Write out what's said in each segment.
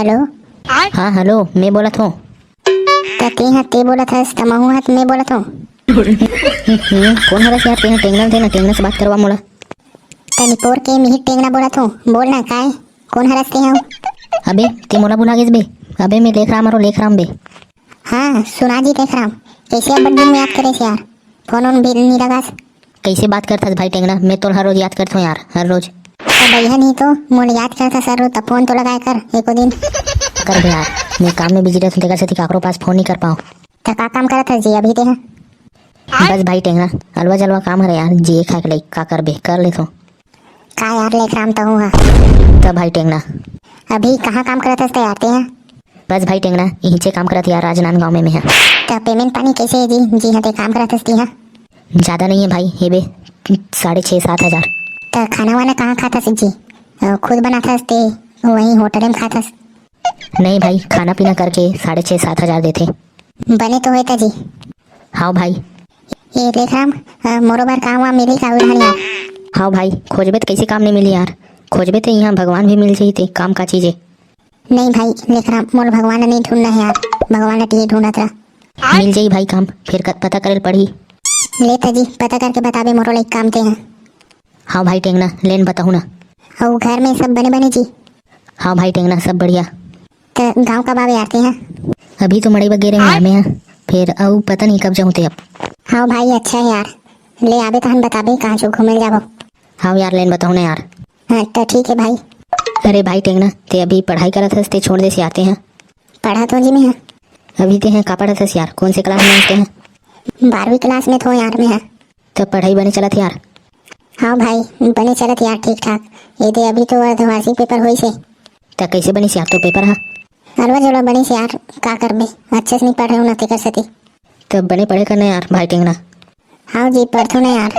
Hello. हाँ hello, मैं बोलत हूँ। तेहा ते बोलत हस त महू हाथ मैं बोलत हूँ। कौन हरस यार? तेना टेंगना थे ना, टेंगना से बात करवा मोला। तनी पोर के मिहिट टेंगना बोलत हूँ, बोल ना काय कौन हरस ते हूँ। अबे ते मोला बुला गेस बे। अबे मैं लेख राम लेख राम बे। हाँ सुना जी देख राम, कैसे अब दिन में याद करे यार, फोन ऑन भी नहीं लगास। कैसे बात करथस भाई टेंगना? मैं तो हर रोज याद करता हूँ यार, हर रोज। भैया नहीं तो मोल याद करता सर तो फोन तो लगाए कर एको दिन। कर बे यार, मैं काम में बिजी रहता हूँ, तेकर से काकरो पास फोन नहीं कर पाऊँ। तो का काम करत हस जी अभी ते? बस भाई टेंगना, अलवा जलवा काम है यार, जिए खाए के लाइक का कर बे, कर लेता हूँ। का यार लेख राम तो हूँ। तब भाई टेंगना अभी कहाँ काम करत हस ते यार ते? बस भाई टेंगना यहीं से काम करत यार, राजनांदगांव में मैं है। तो पेमेंट पानी कैसे है जी? जी हाँ ते काम करत हस ती हाँ। ज्यादा नहीं है भाई, हे बे 6,500-7,000। तो खाना वाना कहाँ खाता हस जी? खुद बनाता हस ते वहीं होटल में खाता हस? नहीं भाई, खाना पीना करके 6,500-7,000 देते। बने तो होता जी। हाँ भाई। ये देख राम, मोरोबर काम वाम मिली का उड़ान यार? हाँ भाई, खोजबे तो कैसे काम नहीं मिली यार? खोजबे तो यहाँ भगवान भी मिल जाते, काम का चीज है। नहीं भाई लेख राम, मोर भगवान नहीं ढूंढना है यार, भगवान टी ढूंढत रहा। मिल जाई भाई काम, फिर पता करे पड़ी। लेता जी पता करके बताबे मोरो लाइक काम ते हैं। हाँ भाई टेंगना, लेन बताऊ ना। और घर में सब बने बने जी? हाँ भाई टेंगना, सब बढ़िया। तो गाँव कब आवे आते हैं? अभी तो मड़ई वगैरह में आए हैं, फिर अब पता नहीं कब जाऊँ ते अब। हाँ भाई अच्छा है यार, ले आबे तो हम बताबे कहाँ जो घूमे जाबो। हाँ यार, लेन बताऊ ना यार। हाँ तो ठीक है भाई। अरे भाई टेंगना, ते अभी पढ़ाई करत हस ते छोड़ दे से आते हैं? पढ़ा तो जी मैं है। अभी ते हैं का पढ़त हस यार? कौन से क्लास में आते हैं? 12वीं क्लास में तो यार मैं है। तब पढ़ाई बने चलत यार? हाँ भाई बने चलत यार ठीक ठाक। ये दे अभी तो अर्धवार्षिक पेपर हुई से। तब कैसे बनी से यार तो पेपर? हाँ अलवा जलवा बनी से यार, का करबे अच्छे से नहीं पढ़ रहे हो ना ते कर सती। तब बने पढ़े करना यार भाई टेंगना। हाँ जी पढ़तो ना यार।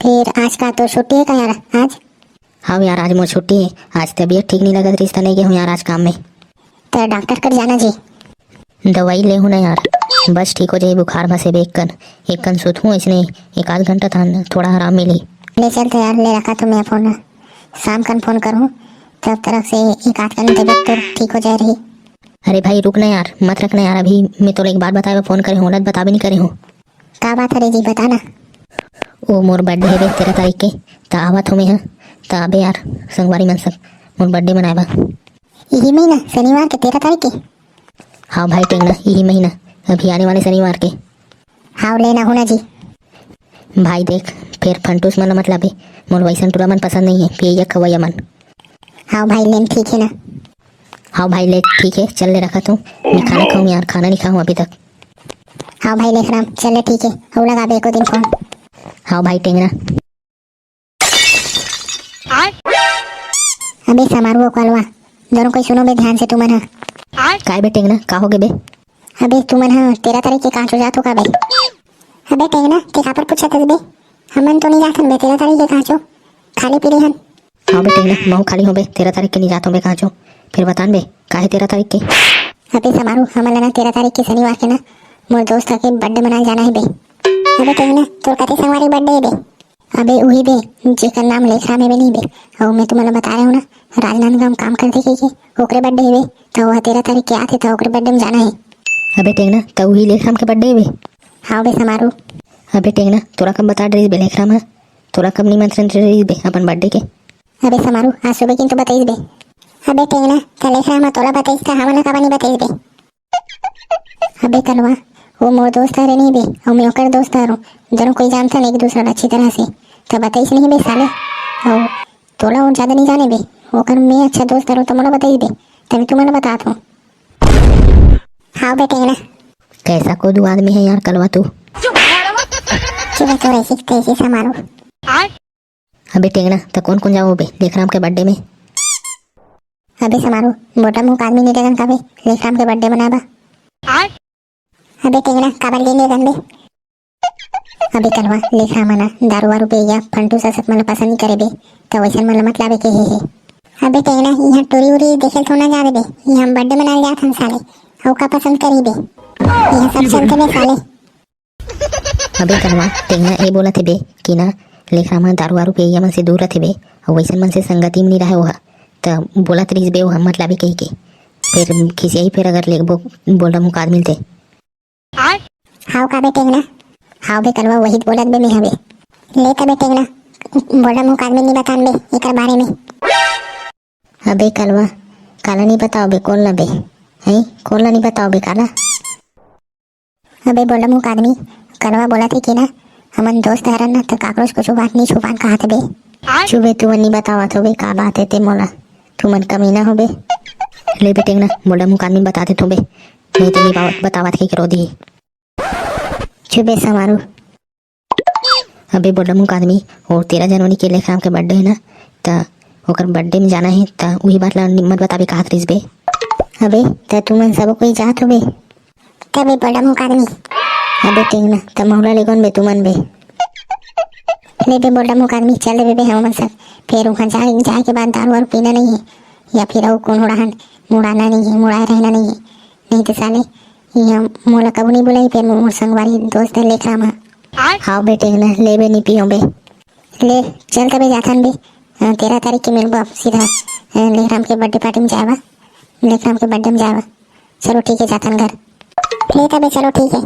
फिर आज का तो छुट्टी है का यार आज? हाँ यार, आज मोर छुट्टी है। आज तबीयत ठीक नहीं लगत, रिश्ता नहीं गया हूँ यार आज काम में। तो डॉक्टर कर जाना जी। दवाई ले हूँ ना यार, बस ठीक हो जाए बुखार बस एक कन सुत हूँ, इसने 1 आध घंटा था न, थोड़ा आराम मिली। ले चलते यार, ले रखा तो मैं फोन, शाम कन फोन करूँ तब तरफ से एक आध कन तबियत तो ठीक हो जाए रही। अरे भाई रुक ना यार, मत रखना यार, अभी मैं तो एक बात बताए फोन करे हूँ, बता भी नहीं करे हूँ। का बात है रे जी बताना। ओ मोर बर्थडे है बे 13 तारीख के, तो आवत हो मैं तो अबे यार संगवारी मन सब मोर बर्थडे मनाए बा। यही महीना शनिवार के 13 तारीख के? हाँ भाई टेंगना, यही महीना अभी आने वाले शनिवार के। हाँ लेना होना जी। भाई देख, फिर फंटूस मन मतलब है, मोर वैसन टूरा मन पसंद नहीं है, पिया खवैया मन। हाँ भाई लेन ठीक है ना। हाँ भाई ले ठीक है, चल ले रखा तू, मैं खाना खाऊँ यार, खाना नहीं खाऊँ अभी तक। हाँ भाई लेख राम चले ठीक है, और लगा बे एको दिन फोन। हाँ भाई टेंगना। अबे समारोह कलवा दोनों कोई सुनो बे ध्यान से तुमन हा। काय बे टेंगना, का हो गए बे? अबे तुमन हा 13 तारीख के कहाँ जात हो का बे? अबे टेंगना ते का पर पूछत हस बे? हमन तो नहीं जाथन बे 13 तारीख के कहाँ खाली पीली हन। हाँ बे टेंगना, महू खाली हो बे 13 तारीख के नहीं जाता हूँ बे कहाँ फिर बतान बे का है 13 तारीख के? अबे समारोह हमन ला ना 13 तारीख के शनिवार के ना मोर दोस्त के बर्थडे मनाए जाना है बे। अबे टेंगना तोर कते संगवारी बर्थडे है बे? अबे वही बे जेकर नाम लेख राम है बे नहीं बे, और मैं तुम्हारा बता रहा हूँ ना, राजनांदगांव काम करते के ओकरे बर्थडे है बे, तो वह 13 तारीख के आते तो ओकरे बर्थडे में जाना है। अबे टेंगना तो वही लेख राम के बर्थडे है बे? हाँ बे समारोह। अबे टेंगना तोरा कब बता रही बे लेख राम है? तोरा कब निमंत्रण रही बे अपन बर्थडे के? अबे समारोह आज सुबह किन तो बताइस बे। अबे टेंगना तो लेख राम तोला बताइस का हमन का नहीं बताइस बे। अबे कलवा वो मोर दोस्त है नहीं बे, और मैं ओकर दोस्त हूँ, दोनों कोई जानता नहीं एक दूसरा अच्छी तरह से, तो बताइस नहीं बे साले। और तोला और ज्यादा नहीं जाने बे, ओकर मैं अच्छा दोस्त हूँ तो मोला बताइस बे, तभी तुम्हारा बतात हूँ। हाँ बे टेंगना। कैसा को दो आदमी है यार कलवा तू। चलो तो ऐसे कैसे समारोह। अबे टेंगना तो कौन कौन जाओ बे लेख राम के बर्थडे में? अबे समारोह मोटा मुंह आदमी नहीं देखन का बे, लेख राम के बर्थडे मनाबा। अबे टेंगना काबर गेंगे गन बे? अबे कलवा लेख राम ना दारू वारू पे या फंटू ससत मन पसंद नहीं करे बे, तो वैसन मन मत लावे के हे। अबे टेंगना यहाँ टोरी उरी देखे तो ना जा रे बे, यहाँ हम बर्थडे मनाए जात हन साले, और का पसंद करी बे, यहाँ सब चलते बे साले। अबे कलवा टेंगना ये बोला थे बे कि ना लेख राम दारू वारू पे मन से दूर रथे बे, और वैसन मन से संगति में नहीं रहे वह, तो बोला तरीस बे वह मत लावे के। फिर खिसियाई फिर अगर ले बोल रहा हूँ आदमी थे। हाउ का बे टेंगना, हाउ बे कलवा वही बोलत बे मैं हवे ले का बे टेंगना बोला मुँह आदमी नहीं बतान बे एकर बारे में। अबे कलवा काला नहीं बताओ बे कौन ला बे है कौन ला नहीं बताओ बे काला। अबे बोला मुँह आदमी कलवा बोला थे कि ना हमन दोस्त हरन ना तो काकरोच कुछ बात नहीं छुपान कहा थे बे। चुबे तू नहीं बतावत हो बे का बात है ते मोला तू मन कमीना हो बे। ले बेटे ना बोला मुँह आदमी बता दे तू बे नहीं तो नहीं बतावत के करो दी। चुबे समारू अबे बोला मुँह आदमी और 13 जनवरी के लेखराम के बर्थडे है ना ता ओकर बर्थडे में जाना है ता वही बात ला मत बताबे कहा थरीस बे। अबे ता तू मन सब कोई जात हो बे तबे बोला मुँह आदमी अबे टेंगना ता महुला ले कौन बे तू मन बे। ले बे बोला मुँह आदमी चल बे हम सब फिर वहाँ जाए के बाद दारू वारू पीना नहीं है या फिर और कौन उड़ान मुड़ाना नहीं है मुड़ाए रहना नहीं है नहीं तो साले यहाँ मोला कबू नहीं बुलाई फिर मोर संगवारी दोस्त है लेखराम है। हाँ बेटे ना ले बे नहीं पियो बे ले चल तबे जाथन बे 13 तारीख के मिलबो सीधा लेखराम के बर्थडे पार्टी में जावा लेखराम के बर्थडे में जावा। चलो ठीक है जाथन घर ले तबे चलो ठीक है।